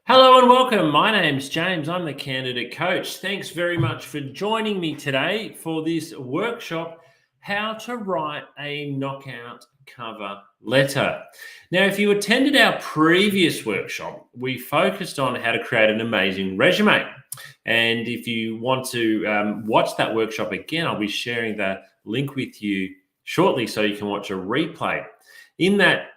Hello and welcome. My name's James. I'm the candidate coach. Thanks very much for joining me today for this workshop, How to Write a Knockout Cover Letter. Now, if you attended our previous workshop, we focused on how to create an amazing resume. And if you want to watch that workshop again, I'll be sharing the link with you shortly so you can watch a replay. In that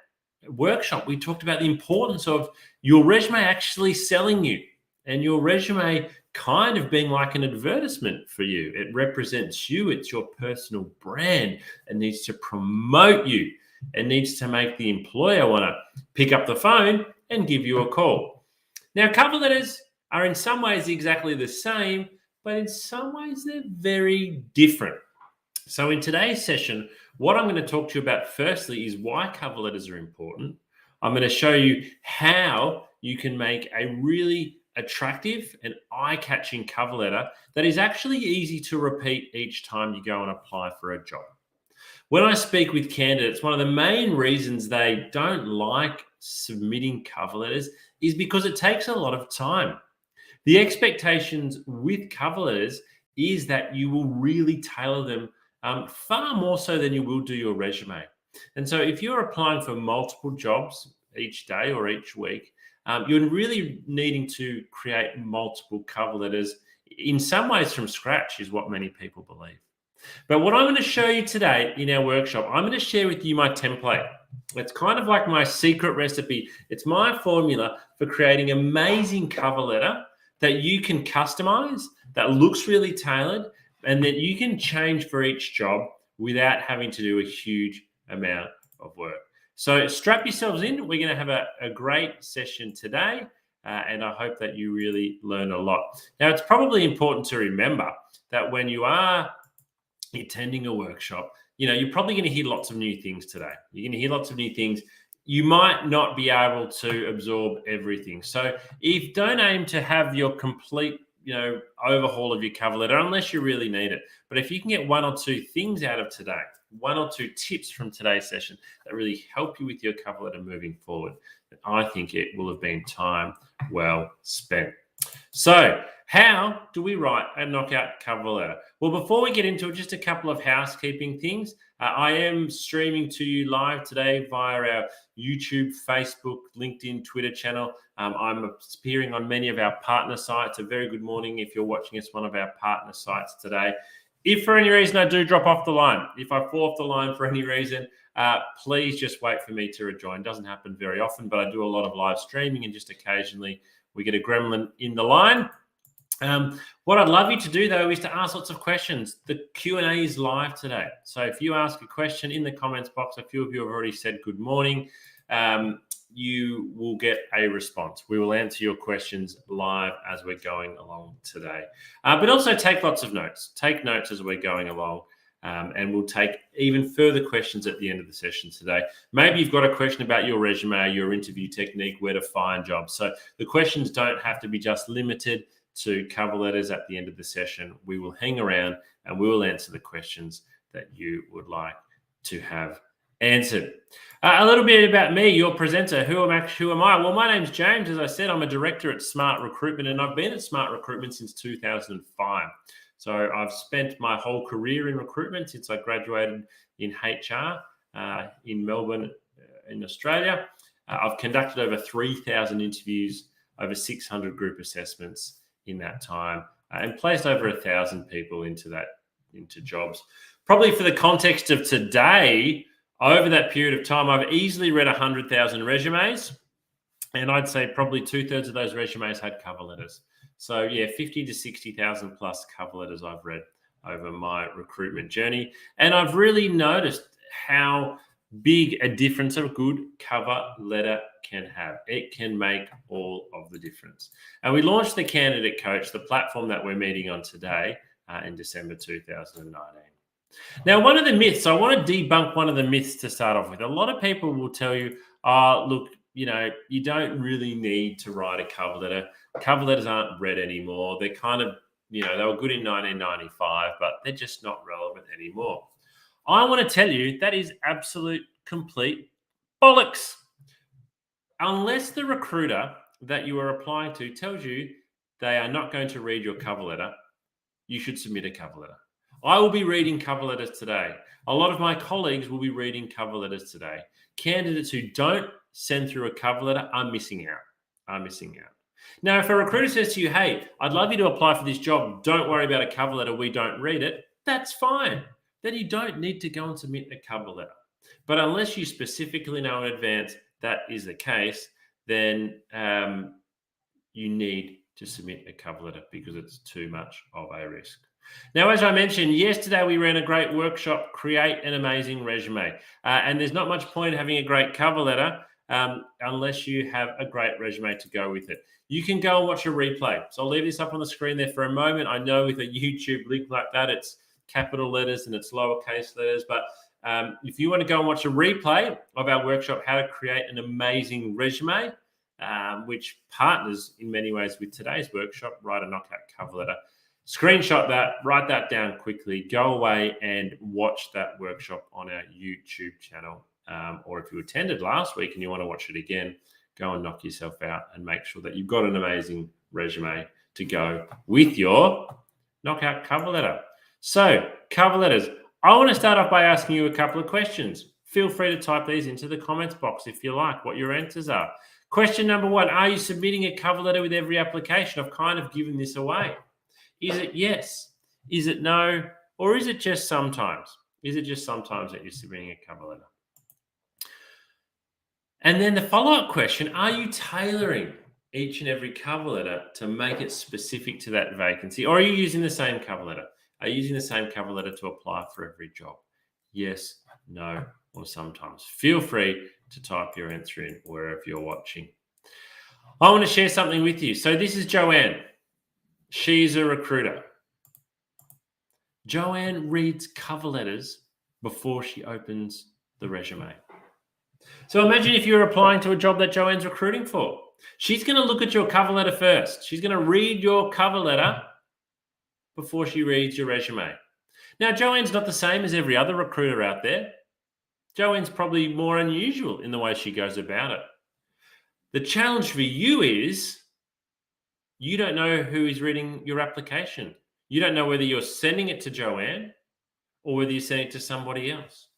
workshop, we talked about the importance of your resume actually selling you and your resume kind of being like an advertisement for you. It represents you, it's your personal brand. It needs to promote you. It needs to make the employer want to pick up the phone and give you a call. Now, cover letters are in some ways exactly the same, but in some ways they're very different. So in today's session, what I'm going to talk to you about firstly is why cover letters are important. I'm going to show you how you can make a really attractive and eye-catching cover letter that is actually easy to repeat each time you go and apply for a job. When I speak with candidates, one of the main reasons they don't like submitting cover letters is because it takes a lot of time. The expectations with cover letters is that you will really tailor them far more so than you will do your resume. And so if you're applying for multiple jobs each day or each week, you're really needing to create multiple cover letters in some ways from scratch is what many people believe. But what I'm going to show you today in our workshop, I'm going to share with you my template. It's kind of like my secret recipe. It's my formula for creating amazing cover letter that you can customize, that looks really tailored, and that you can change for each job without having to do a huge amount of work. So strap yourselves in. We're going to have a great session today, and I hope that you really learn a lot. Now, it's probably important to remember that when you are attending a workshop, you're probably going to hear lots of new things today. You're going to hear lots of new things. You might not be able to absorb everything. So don't aim to have your complete, overhaul of your cover letter unless you really need it. But if you can get one or two things out of today, one or two tips from today's session that really help you with your cover letter moving forward, then I think it will have been time well spent. So how do we write a knockout cover letter? Well, before we get into it, just a couple of housekeeping things. I am streaming to you live today via our YouTube, Facebook, LinkedIn, Twitter channel. I'm appearing on many of our partner sites. A very good morning if you're watching us one of our partner sites today. If for any reason I do drop off the line, if I fall off the line for any reason, please just wait for me to rejoin. It doesn't happen very often, but I do a lot of live streaming and just occasionally we get a gremlin in the line. What I'd love you to do, though, is to ask lots of questions. The Q&A is live today. So if you ask a question in the comments box, a few of you have already said good morning, you will get a response. We will answer your questions live as we're going along today. But also take lots of notes. Take notes as we're going along. And we'll take even further questions at the end of the session today. Maybe you've got a question about your resume, your interview technique, where to find jobs. So the questions don't have to be just limited to cover letters at the end of the session. We will hang around and we will answer the questions that you would like to have answered. A little bit about me, your presenter. Who am I? Well, my name's James. As I said, I'm a director at Smart Recruitment, and I've been at Smart Recruitment since 2005. So I've spent my whole career in recruitment since I graduated in HR in Melbourne, in Australia. I've conducted over 3,000 interviews, over 600 group assessments in that time, and placed over 1,000 people into jobs. Probably for the context of today, over that period of time, I've easily read 100,000 resumes, and I'd say probably 2/3 of those resumes had cover letters. So yeah, 50 to 60,000 plus cover letters I've read over my recruitment journey. And I've really noticed how big a difference a good cover letter can have. It can make all of the difference. And we launched the Candidate Coach, the platform that we're meeting on today, in December 2019. Now, one of the myths, I want to debunk one of the myths to start off with. A lot of people will tell you, look, you don't really need to write a cover letter. Cover letters aren't read anymore. They're kind of, they were good in 1995, but they're just not relevant anymore. I want to tell you that is absolute complete bollocks. Unless the recruiter that you are applying to tells you they are not going to read your cover letter, you should submit a cover letter. I will be reading cover letters today. A lot of my colleagues will be reading cover letters today. Candidates who don't send through a cover letter are missing out. Now, if a recruiter says to you, hey, I'd love you to apply for this job, don't worry about a cover letter, we don't read it, that's fine. Then you don't need to go and submit a cover letter. But unless you specifically know in advance that is the case, then you need to submit a cover letter because it's too much of a risk. Now, as I mentioned, yesterday we ran a great workshop, Create an Amazing Resume. And there's not much point having a great cover letter unless you have a great resume to go with it. You can go and watch a replay. So I'll leave this up on the screen there for a moment. I know with a YouTube link like that, it's capital letters and it's lowercase letters. But if you want to go and watch a replay of our workshop, How to Create an Amazing Resume, which partners in many ways with today's workshop, Write a Knockout Cover Letter, screenshot that, write that down quickly, go away and watch that workshop on our YouTube channel. Or if you attended last week and you want to watch it again, go and knock yourself out and make sure that you've got an amazing resume to go with your knockout cover letter. So, cover letters. I want to start off by asking you a couple of questions. Feel free to type these into the comments box if you like, what your answers are. Question number one, are you submitting a cover letter with every application? I've kind of given this away. Is it yes? Is it no? Or is it just sometimes? Is it just sometimes that you're submitting a cover letter? And then the follow-up question, are you tailoring each and every cover letter to make it specific to that vacancy? Or are you using the same cover letter? Are you using the same cover letter to apply for every job? Yes, no, or sometimes. Feel free to type your answer in wherever you're watching. I want to share something with you. So this is Joanne. She's a recruiter. Joanne reads cover letters before she opens the resume. So imagine if you're applying to a job that Joanne's recruiting for. She's going to look at your cover letter first. She's going to read your cover letter before she reads your resume. Now, Joanne's not the same as every other recruiter out there. Joanne's probably more unusual in the way she goes about it. The challenge for you is you don't know who is reading your application. You don't know whether you're sending it to Joanne or whether you're sending it to somebody else.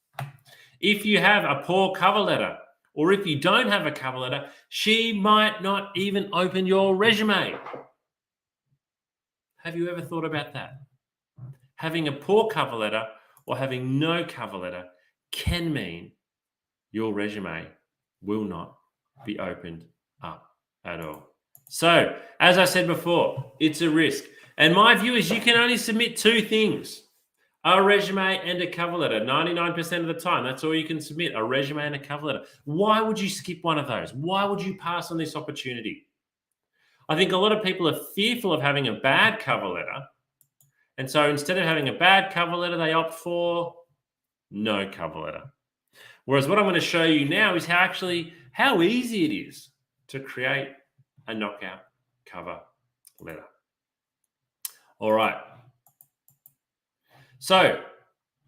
If you have a poor cover letter, or if you don't have a cover letter, she might not even open your resume. Have you ever thought about that? Having a poor cover letter or having no cover letter can mean your resume will not be opened up at all. So, as I said before, it's a risk. And my view is you can only submit two things. A resume and a cover letter. 99% of the time, that's all you can submit, a resume and a cover letter. Why would you skip one of those? Why would you pass on this opportunity? I think a lot of people are fearful of having a bad cover letter. And so instead of having a bad cover letter, they opt for no cover letter. Whereas what I'm going to show you now is how easy it is to create a knockout cover letter. All right. So,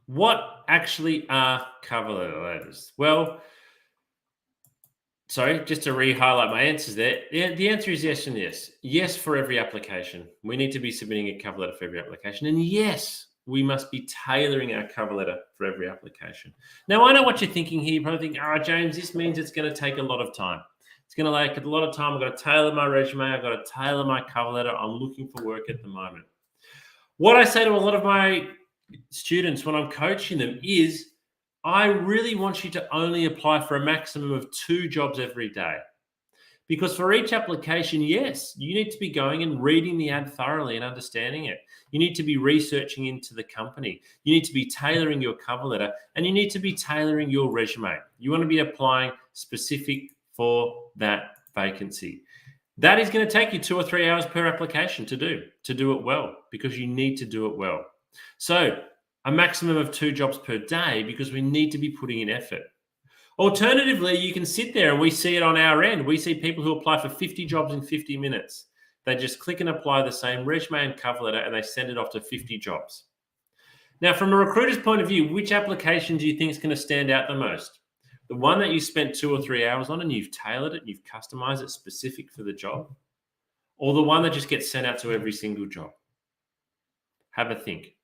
what actually are cover letters? Well, sorry, just to re-highlight my answers there. The answer is yes and yes. Yes for every application. We need to be submitting a cover letter for every application. And yes, we must be tailoring our cover letter for every application. Now, I know what you're thinking here. You probably think, James, this means it's going to take a lot of time. It's going to take a lot of time. I've got to tailor my resume. I've got to tailor my cover letter. I'm looking for work at the moment. What I say to a lot of my students when I'm coaching them is I really want you to only apply for a maximum of 2 jobs every day. Because for each application, yes, you need to be going and reading the ad thoroughly and understanding it. You need to be researching into the company. You need to be tailoring your cover letter and you need to be tailoring your resume. You want to be applying specific for that vacancy. That is going to take you 2 or 3 hours per application to do it well, because you need to do it well. So a maximum of 2 jobs per day, because we need to be putting in effort. Alternatively, you can sit there and we see it on our end. We see people who apply for 50 jobs in 50 minutes. They just click and apply the same resume and cover letter and they send it off to 50 jobs. Now, from a recruiter's point of view, which application do you think is going to stand out the most? The one that you spent 2 or 3 hours on and you've tailored it, you've customized it specific for the job, or the one that just gets sent out to every single job? Have a think.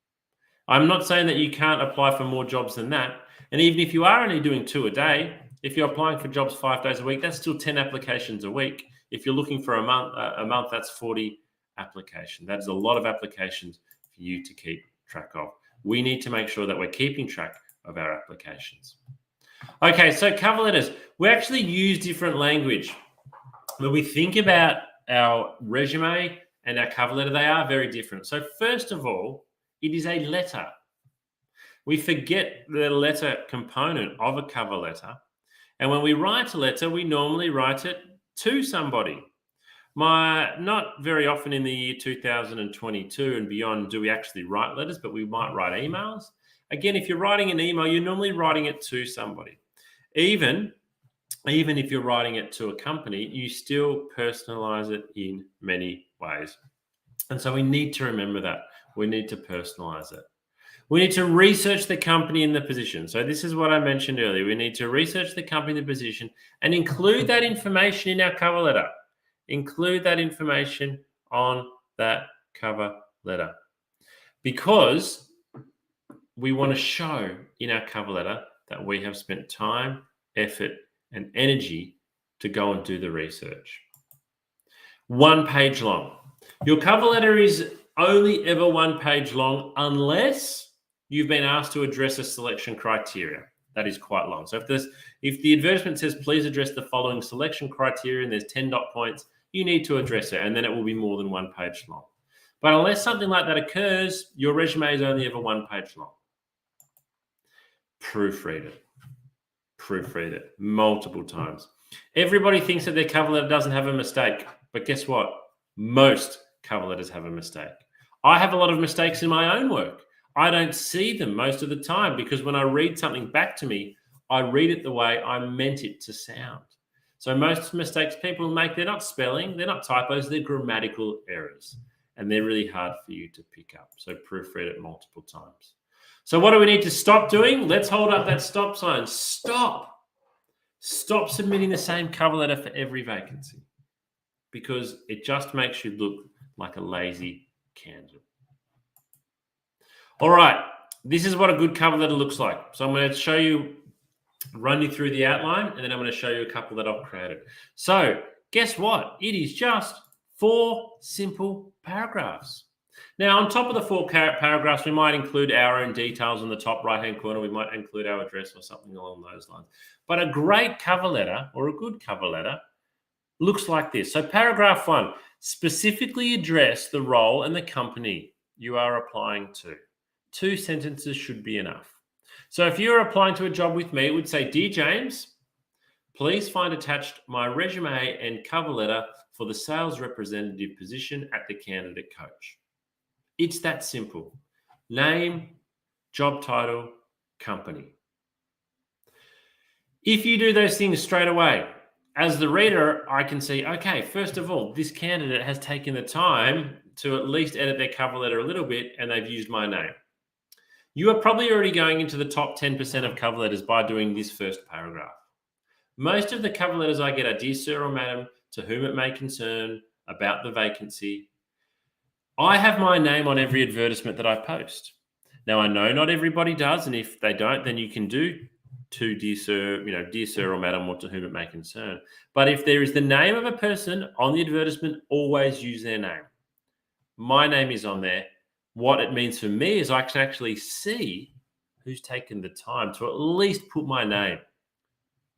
I'm not saying that you can't apply for more jobs than that. And even if you are only doing 2 a day, if you're applying for jobs 5 days a week, that's still 10 applications a week. If you're looking for a month, that's 40 applications. That's a lot of applications for you to keep track of. We need to make sure that we're keeping track of our applications. Okay, so cover letters. We actually use different language. When we think about our resume and our cover letter, they are very different. So first of all, it is a letter. We forget the letter component of a cover letter. And when we write a letter, we normally write it to somebody. Not very often in the year 2022 and beyond do we actually write letters, but we might write emails. Again, if you're writing an email, you're normally writing it to somebody. Even if you're writing it to a company, you still personalize it in many ways. And so we need to remember that. We need to personalize it. We need to research the company and the position. So this is what I mentioned earlier. We need to research the company and the position and include that information in our cover letter. Include that information on that cover letter. Because we want to show in our cover letter that we have spent time, effort, and energy to go and do the research. 1 page long. Your cover letter is only ever 1 page long unless you've been asked to address a selection criteria. That is quite long. So if the advertisement says, please address the following selection criteria and there's 10 dot points, you need to address it, and then it will be more than 1 page long. But unless something like that occurs, your resume is only ever 1 page long. Proofread it. Proofread it multiple times. Everybody thinks that their cover letter doesn't have a mistake, but guess what? Most cover letters have a mistake. I have a lot of mistakes in my own work. I don't see them most of the time because when I read something back to me, I read it the way I meant it to sound. So most mistakes people make, they're not spelling, they're not typos, they're grammatical errors. And they're really hard for you to pick up. So proofread it multiple times. So what do we need to stop doing? Let's hold up that stop sign. Stop. Stop submitting the same cover letter for every vacancy because it just makes you look like a lazy candidate. All right, this is what a good cover letter looks like. So I'm going to show you, run you through the outline, and then I'm going to show you a couple that I've created. So guess what? It is just 4 simple paragraphs. Now, on top of the 4 paragraphs, we might include our own details in the top right-hand corner. We might include our address or something along those lines. But a great cover letter or a good cover letter looks like this. So paragraph 1, specifically address the role and the company you are applying to. 2 sentences should be enough. So if you're applying to a job with me, it would say, Dear James, please find attached my resume and cover letter for the sales representative position at the Candidate Coach. It's that simple. Name, job title, company. If you do those things straight away, as the reader, I can see, okay, first of all, this candidate has taken the time to at least edit their cover letter a little bit and they've used my name. You are probably already going into the top 10% of cover letters by doing this first paragraph. Most of the cover letters I get are Dear Sir or Madam, to whom it may concern, about the vacancy. I have my name on every advertisement that I post. Now, I know not everybody does, and if they don't, then you can do to Dear Sir, Dear Sir or Madam, or to whom it may concern. But if there is the name of a person on the advertisement, always use their name. My name is on there. What it means for me is I can actually see who's taken the time to at least put my name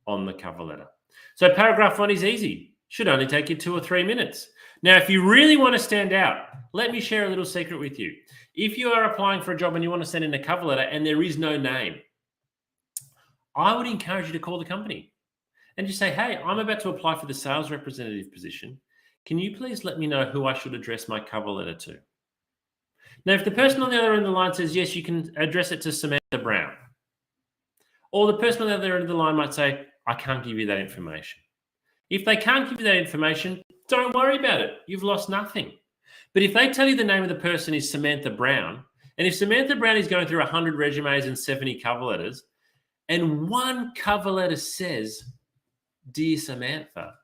on the cover letter. So paragraph 1 is easy. Should only take you 2 or 3 minutes. Now, if you really want to stand out, let me share a little secret with you. If you are applying for a job and you want to send in a cover letter and there is no name, I would encourage you to call the company and just say, hey, I'm about to apply for the sales representative position. Can you please let me know who I should address my cover letter to? Now, if the person on the other end of the line says, yes, you can address it to Samantha Brown. Or the person on the other end of the line might say, I can't give you that information. If they can't give you that information, don't worry about it. You've lost nothing. But if they tell you the name of the person is Samantha Brown, and if Samantha Brown is going through 100 resumes and 70 cover letters, and one cover letter says, "Dear Samantha,"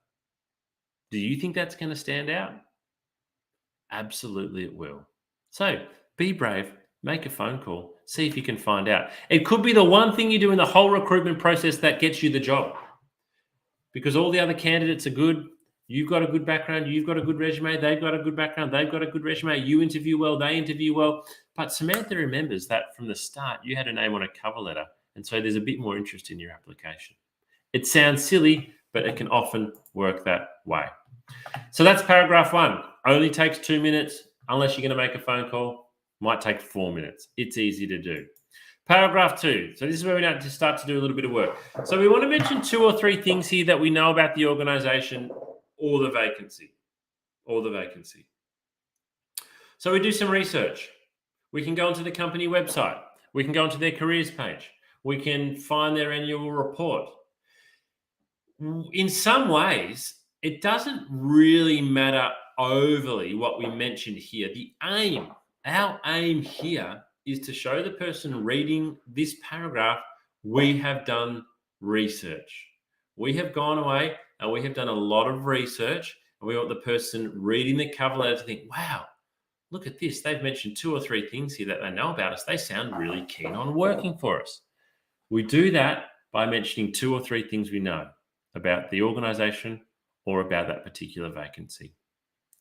do you think that's going to stand out? Absolutely, it will. So be brave, make a phone call, see if you can find out. It could be the one thing you do in the whole recruitment process that gets you the job, because all the other candidates are good. You've got a good background, you've got a good resume, they've got a good background, they've got a good resume, you interview well, they interview well. But Samantha remembers that from the start, you had a name on a cover letter. And so there's a bit more interest in your application. It sounds silly, but it can often work that way. So that's paragraph 1. Only takes 2 minutes, unless you're going to make a phone call. Might take 4 minutes. It's easy to do. Paragraph 2. So this is where we need to start to do a little bit of work. So we want to mention 2 or 3 things here that we know about the organization or the vacancy. So we do some research. We can go onto the company website. We can go onto their careers page. We can find their annual report. In some ways, it doesn't really matter overly what we mentioned here. Our aim here is to show the person reading this paragraph, we have done research. We have gone away and we have done a lot of research, and we want the person reading the cover letter to think, wow, look at this. They've mentioned 2 or 3 things here that they know about us. They sound really keen on working for us. We do that by mentioning 2 or 3 things we know about the organization or about that particular vacancy.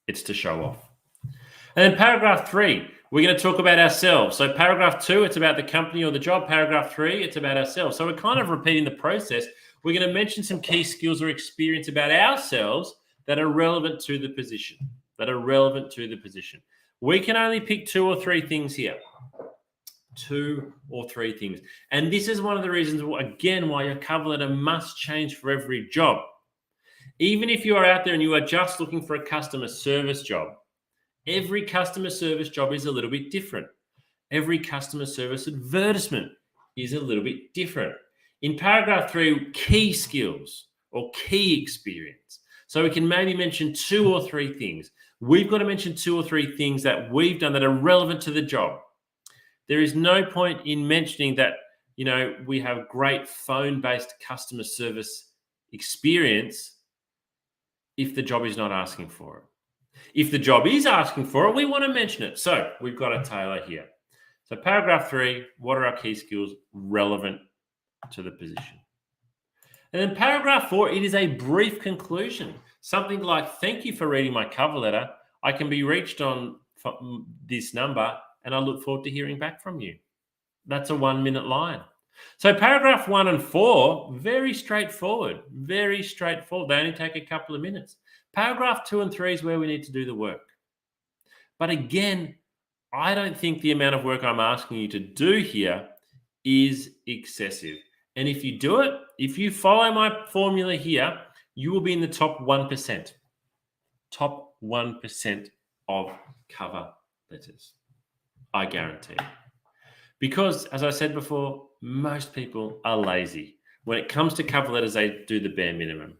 It's to show off. And then paragraph 3, we're going to talk about ourselves. So paragraph 2, it's about the company or the job. Paragraph 3, it's about ourselves. So we're kind of repeating the process. We're going to mention some key skills or experience about ourselves that are relevant to the position. We can only pick 2 or 3 things here. 2 or 3 things. And this is one of the reasons, again, why your cover letter must change for every job. Even if you are out there and you are just looking for a customer service job, every customer service job is a little bit different. Every customer service advertisement is a little bit different. In paragraph 3, key skills or key experience. So we can maybe mention 2 or 3 things. We've got to mention 2 or 3 things that we've done that are relevant to the job. There is no point in mentioning that, we have great phone-based customer service experience if the job is not asking for it. If the job is asking for it, we want to mention it. So we've got a tailor here. So paragraph 3, what are our key skills relevant to the position? And then paragraph 4, it is a brief conclusion. Something like, thank you for reading my cover letter. I can be reached on this number, and I look forward to hearing back from you. That's a 1-minute line. So paragraph 1 and 4, very straightforward. They only take a couple of minutes. Paragraph 2 and 3 is where we need to do the work. But again, I don't think the amount of work I'm asking you to do here is excessive. And if you do it, if you follow my formula here, you will be in the top 1%. Top 1% of cover letters. I guarantee. Because, as I said before, most people are lazy. When it comes to cover letters, they do the bare minimum.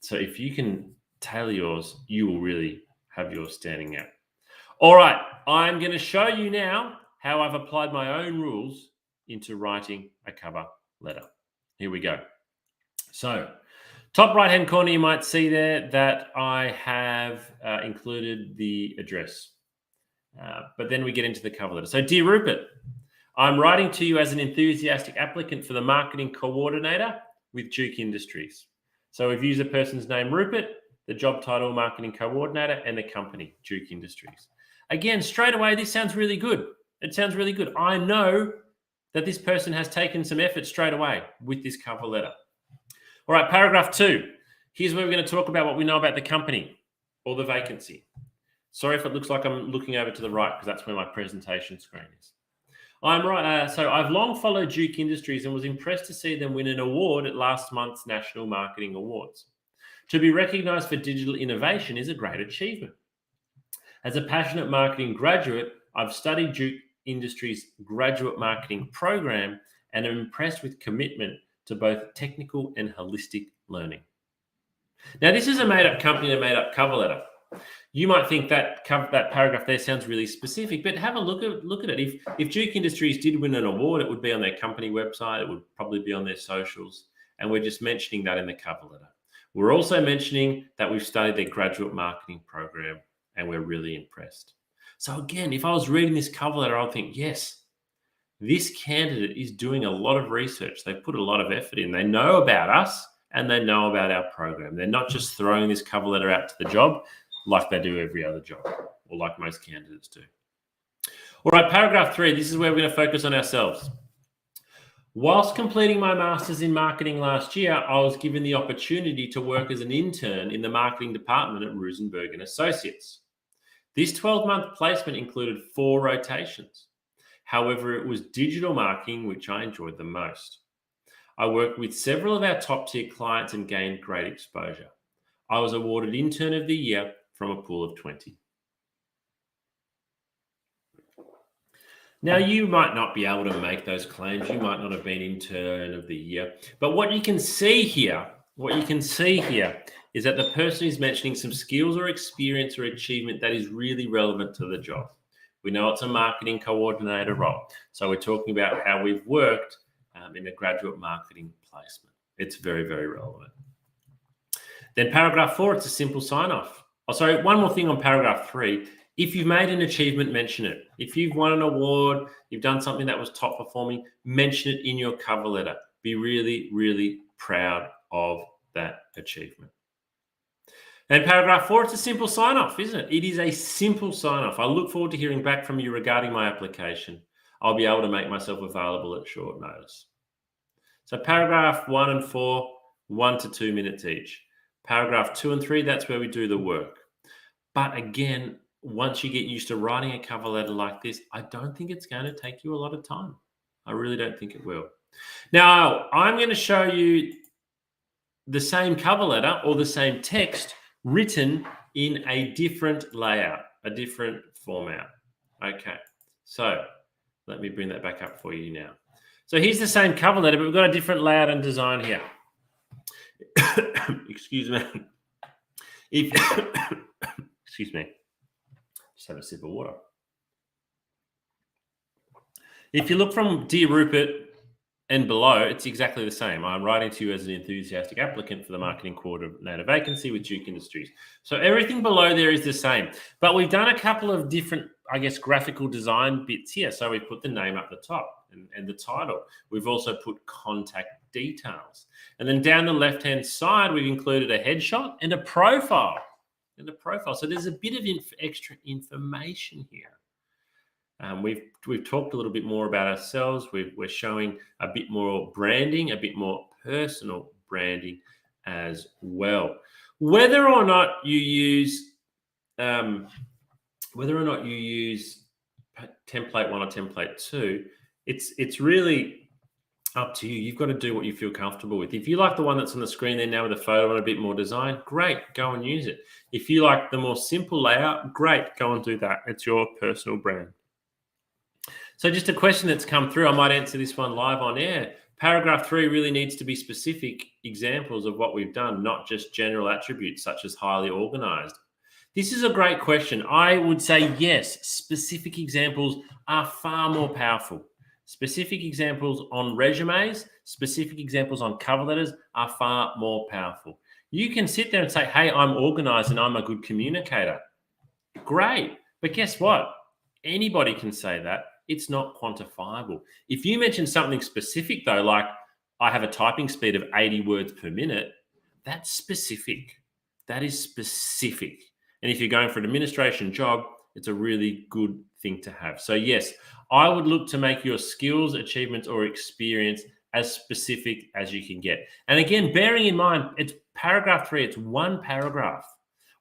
So if you can tailor yours, you will really have yours standing out. All right, I'm going to show you now how I've applied my own rules into writing a cover letter. Here we go. So, top right-hand corner, you might see there that I have included the address. But then we get into the cover letter. So, dear Rupert, I'm writing to you as an enthusiastic applicant for the marketing coordinator with Duke Industries. So we've used the person's name, Rupert, the job title, marketing coordinator, and the company, Duke Industries. Again, straight away, this sounds really good. It sounds really good. I know that this person has taken some effort straight away with this cover letter. All right, paragraph 2. Here's where we're going to talk about what we know about the company or the vacancy. Sorry if it looks like I'm looking over to the right, because that's where my presentation screen is. I'm right. So I've long followed Duke Industries and was impressed to see them win an award at last month's National Marketing Awards. To be recognised for digital innovation is a great achievement. As a passionate marketing graduate, I've studied Duke Industries' graduate marketing program and am impressed with commitment to both technical and holistic learning. Now, this is a made-up company and a made-up cover letter. You might think that that paragraph there sounds really specific, but have a look at it. If Duke Industries did win an award, it would be on their company website. It would probably be on their socials, and we're just mentioning that in the cover letter. We're also mentioning that we've studied their graduate marketing program, and we're really impressed. So again, if I was reading this cover letter, I'd think, yes, this candidate is doing a lot of research. They've put a lot of effort in. They know about us and they know about our program. They're not just throwing this cover letter out to the job like they do every other job, or like most candidates do. All right, paragraph 3, this is where we're going to focus on ourselves. Whilst completing my master's in marketing last year, I was given the opportunity to work as an intern in the marketing department at Rosenberg and Associates. This 12-month placement included 4 rotations. However, it was digital marketing which I enjoyed the most. I worked with several of our top-tier clients and gained great exposure. I was awarded Intern of the Year from a pool of 20. Now, you might not be able to make those claims. You might not have been Intern of the Year. But what you can see here is that the person is mentioning some skills or experience or achievement that is really relevant to the job. We know it's a marketing coordinator role. So we're talking about how we've worked in a graduate marketing placement. It's very, very relevant. Then paragraph 4, it's a simple sign-off. Oh, sorry, one more thing on paragraph 3. If you've made an achievement, mention it. If you've won an award, you've done something that was top performing, mention it in your cover letter. Be really, really proud of that achievement. And paragraph 4, it's a simple sign-off, isn't it? It is a simple sign-off. I look forward to hearing back from you regarding my application. I'll be able to make myself available at short notice. So paragraph 1 and 4, 1 to 2 minutes each. Paragraph 2 and 3, that's where we do the work. But again, once you get used to writing a cover letter like this, I don't think it's going to take you a lot of time. I really don't think it will. Now, I'm going to show you the same cover letter or the same text written in a different layout, a different format. Okay, so let me bring that back up for you now. So here's the same cover letter, but we've got a different layout and design here. Excuse me. Excuse me. Just have a sip of water. If you look from Dear Rupert and below, it's exactly the same. I'm writing to you as an enthusiastic applicant for the marketing coordinator vacancy with Duke Industries. So everything below there is the same, but we've done a couple of different, I guess, graphical design bits here. So we put the name up the top and the title. We've also put contact details. And then down the left-hand side, we've included a headshot and a profile. So there's a bit of extra information here. We've talked a little bit more about ourselves. We're showing a bit more branding, a bit more personal branding as well. Whether or not you use template 1 or template 2, it's really up to you. You've got to do what you feel comfortable with. If you like the one that's on the screen there now with a photo and a bit more design, great, go and use it. If you like the more simple layout, great, go and do that. It's your personal brand. So just a question that's come through, I might answer this one live on air. Paragraph 3 really needs to be specific examples of what we've done, not just general attributes such as highly organized. This is a great question. I would say yes, specific examples are far more powerful. Specific examples on resumes, specific examples on cover letters are far more powerful. You can sit there and say, hey, I'm organized and I'm a good communicator. Great. But guess what? Anybody can say that. It's not quantifiable. If you mention something specific, though, like I have a typing speed of 80 words per minute, that's specific. That is specific. And if you're going for an administration job, it's a really good thing to have. So yes, I would look to make your skills, achievements, or experience as specific as you can get. And again, bearing in mind, it's paragraph 3, it's one paragraph.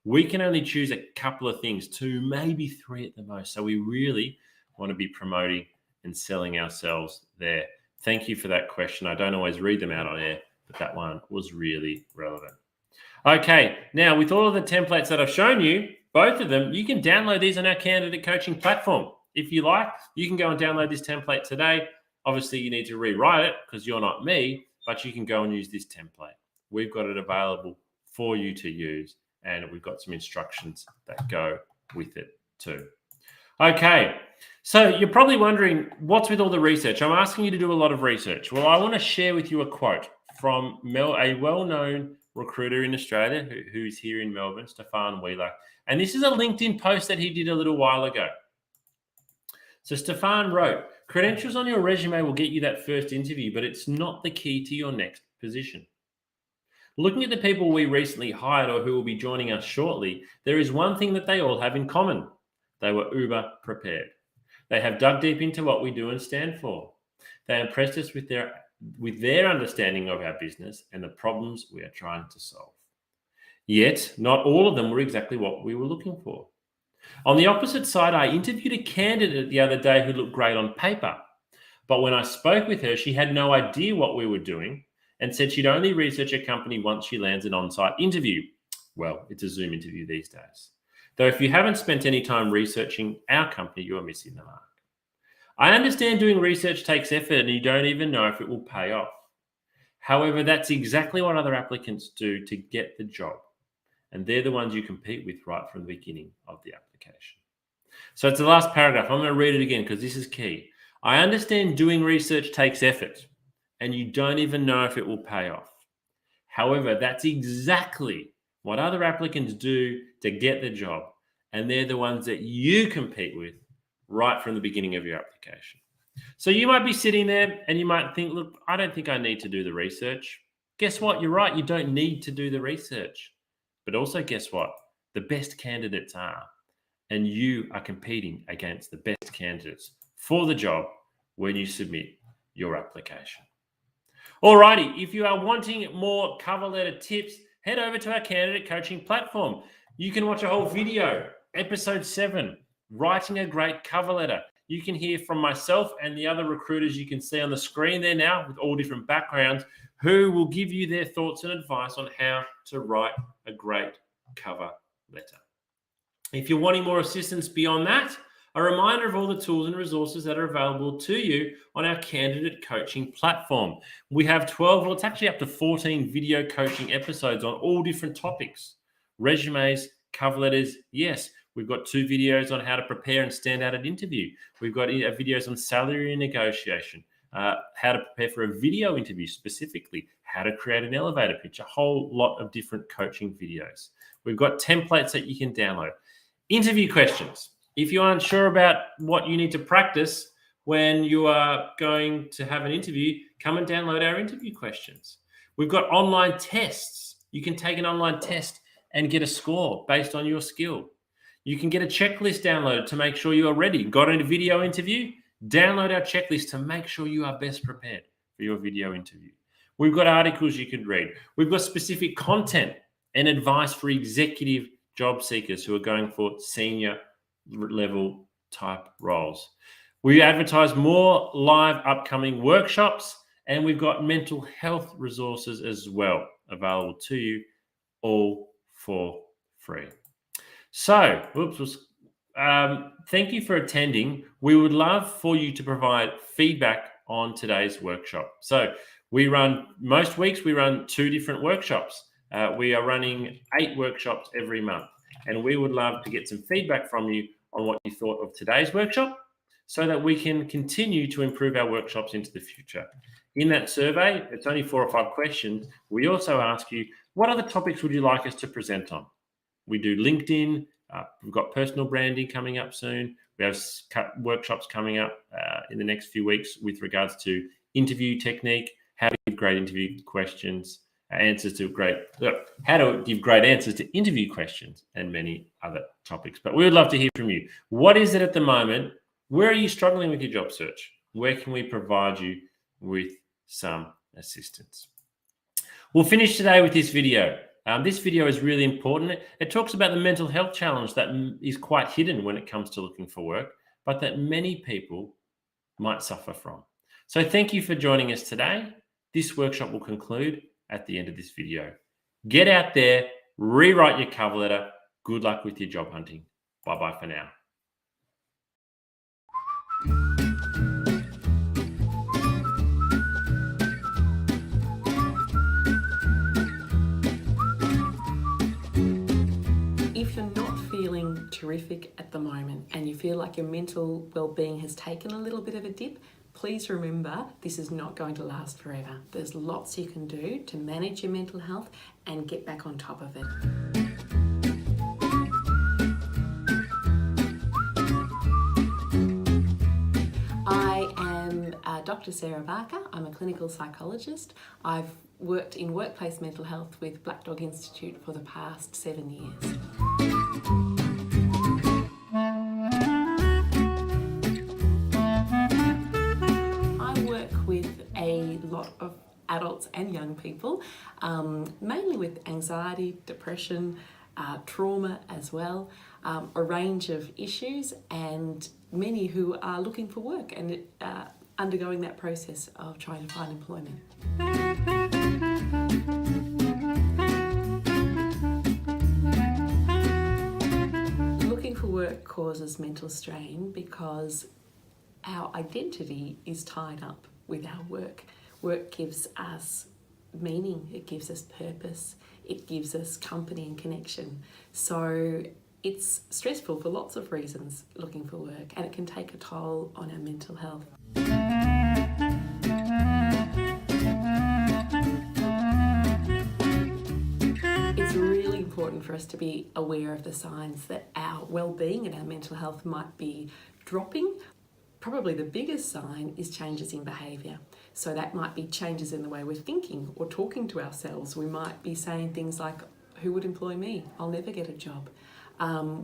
We can only choose a couple of things, 2, maybe 3 at the most. So we really want to be promoting and selling ourselves there. Thank you for that question. I don't always read them out on air, but that one was really relevant. Okay, now with all of the templates that I've shown you, both of them, you can download these on our candidate coaching platform. If you like, you can go and download this template today. Obviously, you need to rewrite it because you're not me, but you can go and use this template. We've got it available for you to use and we've got some instructions that go with it too. Okay, so you're probably wondering, what's with all the research? I'm asking you to do a lot of research. Well, I want to share with you a quote from a well-known recruiter in Australia who's here in Melbourne, Stefan Wheeler. And this is a LinkedIn post that he did a little while ago. So Stefan wrote, credentials on your resume will get you that first interview, but it's not the key to your next position. Looking at the people we recently hired or who will be joining us shortly, there is one thing that they all have in common. They were uber prepared. They have dug deep into what we do and stand for. They impressed us with their understanding of our business and the problems we are trying to solve. Yet, not all of them were exactly what we were looking for. On the opposite side, I interviewed a candidate the other day who looked great on paper. But when I spoke with her, she had no idea what we were doing and said she'd only research a company once she lands an on-site interview. Well, it's a Zoom interview these days. Though if you haven't spent any time researching our company, you are missing the mark. I understand doing research takes effort and you don't even know if it will pay off. However, that's exactly what other applicants do to get the job. And they're the ones you compete with right from the beginning of the application. So it's the last paragraph. I'm going to read it again because this is key. I understand doing research takes effort and you don't even know if it will pay off. However, that's exactly what other applicants do to get the job. And they're the ones that you compete with right from the beginning of your application. So you might be sitting there and you might think, look, I don't think I need to do the research. Guess what? You're right. You don't need to do the research. But also, guess what? The best candidates are. And you are competing against the best candidates for the job when you submit your application. Alrighty, if you are wanting more cover letter tips, head over to our candidate coaching platform. You can watch a whole video, episode 7, writing a great cover letter. You can hear from myself and the other recruiters you can see on the screen there now with all different backgrounds who will give you their thoughts and advice on how to write a great cover letter. If you're wanting more assistance beyond that, a reminder of all the tools and resources that are available to you on our candidate coaching platform. We have 12, well, it's actually up to 14 video coaching episodes on all different topics. Resumes, cover letters, yes. We've got 2 videos on how to prepare and stand out at interview. We've got videos on salary negotiation, how to prepare for a video interview specifically, how to create an elevator pitch, a whole lot of different coaching videos. We've got templates that you can download. Interview questions. If you're unsure about what you need to practice when you are going to have an interview, come and download our interview questions. We've got online tests. You can take an online test and get a score based on your skill. You can get a checklist downloaded to make sure you are ready. Got a video interview? Download our checklist to make sure you are best prepared for your video interview. We've got articles you can read. We've got specific content and advice for executive job seekers who are going for senior level type roles. We advertise more live upcoming workshops, and we've got mental health resources as well available to you, all for free. So, thank you for attending. We would love for you to provide feedback on today's workshop. So most weeks we run 2 different workshops. We are running 8 workshops every month, and we would love to get some feedback from you on what you thought of today's workshop so that we can continue to improve our workshops into the future. In that survey, it's only 4 or 5 questions. We also ask you, what other topics would you like us to present on? We do LinkedIn. We've got personal branding coming up soon. We have workshops coming up in the next few weeks with regards to interview technique, how to give great interview questions, how to give great answers to interview questions, and many other topics. But we would love to hear from you. What is it at the moment? Where are you struggling with your job search? Where can we provide you with some assistance? We'll finish today with this video. This video is really important. It talks about the mental health challenge that is quite hidden when it comes to looking for work, but that many people might suffer from. So thank you for joining us today. This workshop will conclude at the end of this video. Get out there, rewrite your cover letter. Good luck with your job hunting. Bye-bye for now. feeling terrific at the moment and you feel like your mental well-being has taken a little bit of a dip, please remember this is not going to last forever. There's lots you can do to manage your mental health and get back on top of it. I am Dr. Sarah Barker. I'm a clinical psychologist. I've worked in workplace mental health with Black Dog Institute for the past 7 years. I work with a lot of adults and young people, mainly with anxiety, depression, trauma as well, a range of issues, and many who are looking for work and undergoing that process of trying to find employment. Looking for work causes mental strain because our identity is tied up with our work. Work gives us meaning, it gives us purpose, it gives us company and connection. So it's stressful for lots of reasons looking for work, and it can take a toll on our mental health. It's really important for us to be aware of the signs that our well-being and our mental health might be dropping. Probably the biggest sign is changes in behaviour. So that might be changes in the way we're thinking or talking to ourselves. We might be saying things like, who would employ me? I'll never get a job.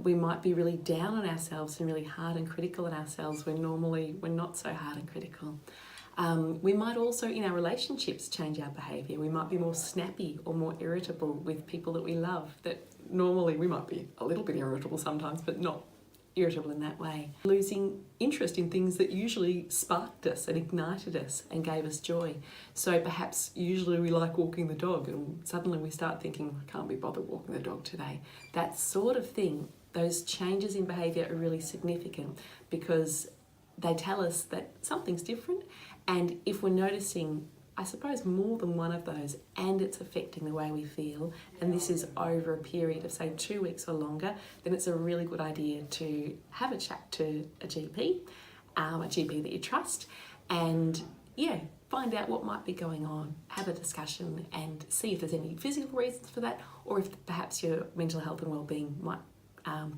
We might be really down on ourselves and really hard and critical on ourselves when normally we're not so hard and critical. We might also, in our relationships, change our behaviour. We might be more snappy or more irritable with people that we love, that normally we might be a little bit irritable sometimes, but not irritable in that way. Losing interest in things that usually sparked us and ignited us and gave us joy. So perhaps usually we like walking the dog and suddenly we start thinking, I can't be bothered walking the dog today. That sort of thing, those changes in behaviour are really significant because they tell us that something's different, and if we're noticing, I suppose, more than one of those and it's affecting the way we feel, and this is over a period of say 2 weeks or longer, then it's a really good idea to have a chat to a GP that you trust, and find out what might be going on, have a discussion and see if there's any physical reasons for that, or if perhaps your mental health and well-being might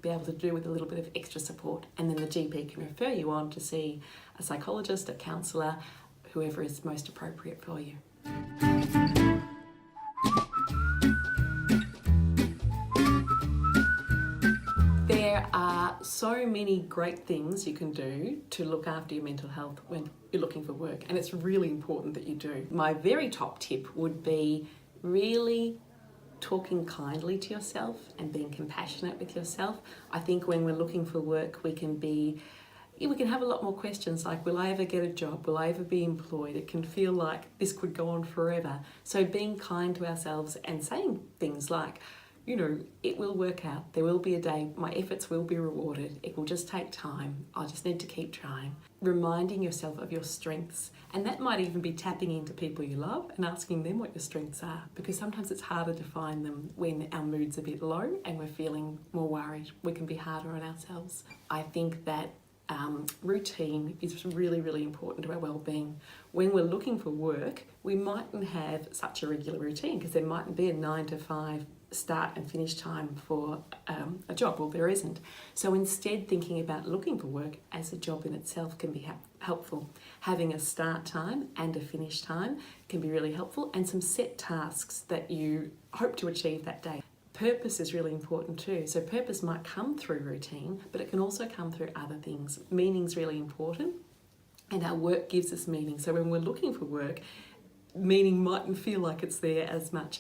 be able to do with a little bit of extra support, and then the GP can refer you on to see a psychologist, a counsellor, whoever is most appropriate for you. There are so many great things you can do to look after your mental health when you're looking for work, and it's really important that you do. My very top tip would be really talking kindly to yourself and being compassionate with yourself. I think when we're looking for work, we can have a lot more questions like, will I ever get a job? Will I ever be employed? It can feel like this could go on forever. So being kind to ourselves and saying things like, it will work out. There will be a day, my efforts will be rewarded. It will just take time. I just need to keep trying. Reminding yourself of your strengths. And that might even be tapping into people you love and asking them what your strengths are, because sometimes it's harder to find them when our mood's a bit low and we're feeling more worried. We can be harder on ourselves. I think that routine is really, really important to our well-being. When we're looking for work, we mightn't have such a regular routine because there mightn't be a 9 to 5 start and finish time for a job, or there isn't. So instead, thinking about looking for work as a job in itself can be helpful. Having a start time and a finish time can be really helpful, and some set tasks that you hope to achieve that day. Purpose is really important too. So purpose might come through routine, but it can also come through other things. Meaning's really important, and our work gives us meaning. So when we're looking for work, meaning mightn't feel like it's there as much.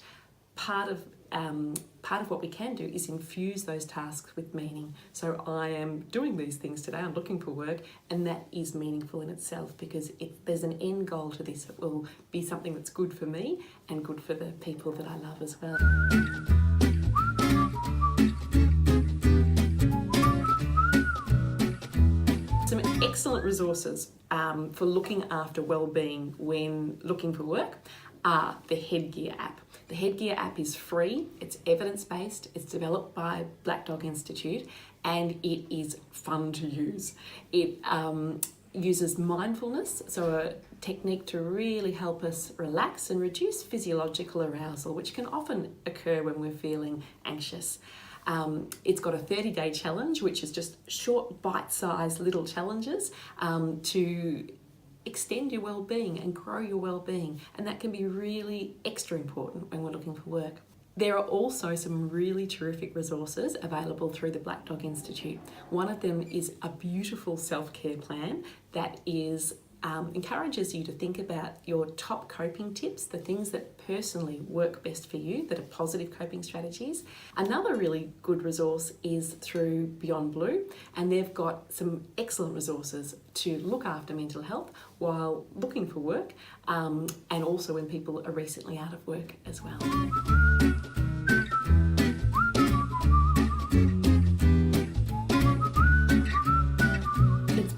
Part of what we can do is infuse those tasks with meaning. So I am doing these things today, I'm looking for work, and that is meaningful in itself because there's an end goal to this. It will be something that's good for me and good for the people that I love as well. Some excellent resources for looking after well-being when looking for work are the Headgear app. The Headgear app is free, it's evidence-based, it's developed by Black Dog Institute, and it is fun to use. It uses mindfulness, so a technique to really help us relax and reduce physiological arousal, which can often occur when we're feeling anxious. It's got a 30-day challenge, which is just short, bite-sized little challenges to extend your well-being and grow your well-being, and that can be really extra important when we're looking for work. There are also some really terrific resources available through the Black Dog Institute. One of them is a beautiful self-care plan that encourages you to think about your top coping tips, the things that personally work best for you, that are positive coping strategies. Another really good resource is through Beyond Blue, and they've got some excellent resources to look after mental health while looking for work, and also when people are recently out of work as well.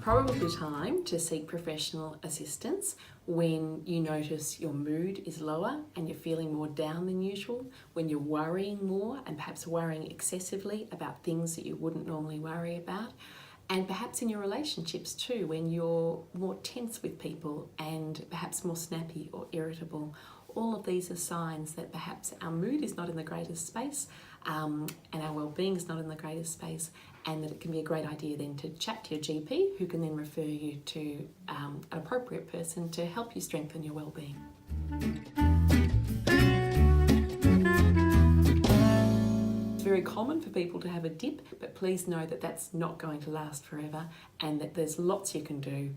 Probably time to seek professional assistance when you notice your mood is lower and you're feeling more down than usual, when you're worrying more and perhaps worrying excessively about things that you wouldn't normally worry about, and perhaps in your relationships too, when you're more tense with people and perhaps more snappy or irritable. All of these are signs that perhaps our mood is not in the greatest space, and our well-being is not in the greatest space, and that it can be a great idea then to chat to your GP, who can then refer you to an appropriate person to help you strengthen your well-being. It's very common for people to have a dip, but please know that that's not going to last forever, and that there's lots you can do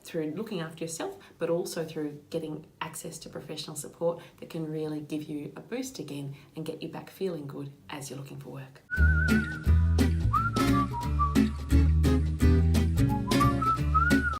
through looking after yourself, but also through getting access to professional support that can really give you a boost again and get you back feeling good as you're looking for work.